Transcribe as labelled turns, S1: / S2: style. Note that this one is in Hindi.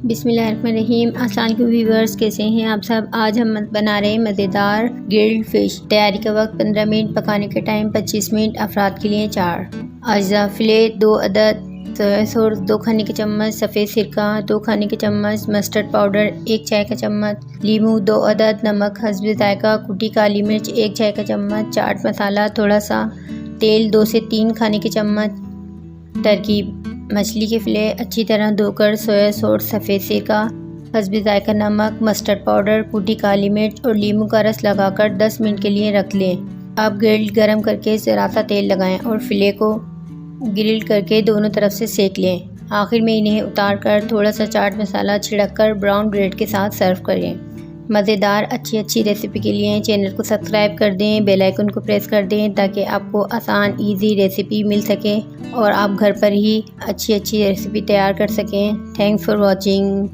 S1: बिस्मिल्लाहिर्रहमानिर्रहीम। अस्सलाम वालेकुम व्यूअर्स, कैसे हैं आप सब। आज हम बना रहे हैं मज़ेदार ग्रिल्ड फ़िश। तैयारी का वक्त 15 मिनट, पकाने का टाइम 25 मिनट। अफराद के लिए 4 अज्जा फ़िले, 2 अदद सोया सॉस, 2 खाने के चम्मच सफ़ेद सिरका, 2 खाने के चम्मच मस्टर्ड पाउडर, 1 चाय का चम्मच लीमू, 2 अदद नमक हस्ब ज़ायक़ा, कुटी काली मिर्च 1 चाय का चम्मच, चाट मसाला थोड़ा सा, तेल 2 से 3 खाने के चम्मच। तरकीब: मछली के फ़िले अच्छी तरह धोकर सोया सॉस, सफ़ेद सिरका, हस्ब ज़ायक़ा नमक, मस्टर्ड पाउडर, कुटी काली मिर्च और लीमू का रस लगाकर 10 मिनट के लिए रख लें। अब ग्रिल गरम करके ज़रा सा तेल लगाएं और फ़िले को ग्रिल करके दोनों तरफ से सेक लें। आखिर में इन्हें उतार कर थोड़ा सा चाट मसाला छिड़ककर ब्राउन ब्रेड के साथ सर्व करें। मज़ेदार अच्छी रेसिपी के लिए चैनल को सब्सक्राइब कर दें, बेल आइकन को प्रेस कर दें ताकि आपको आसान इजी रेसिपी मिल सके और आप घर पर ही अच्छी रेसिपी तैयार कर सकें। Thanks for watching.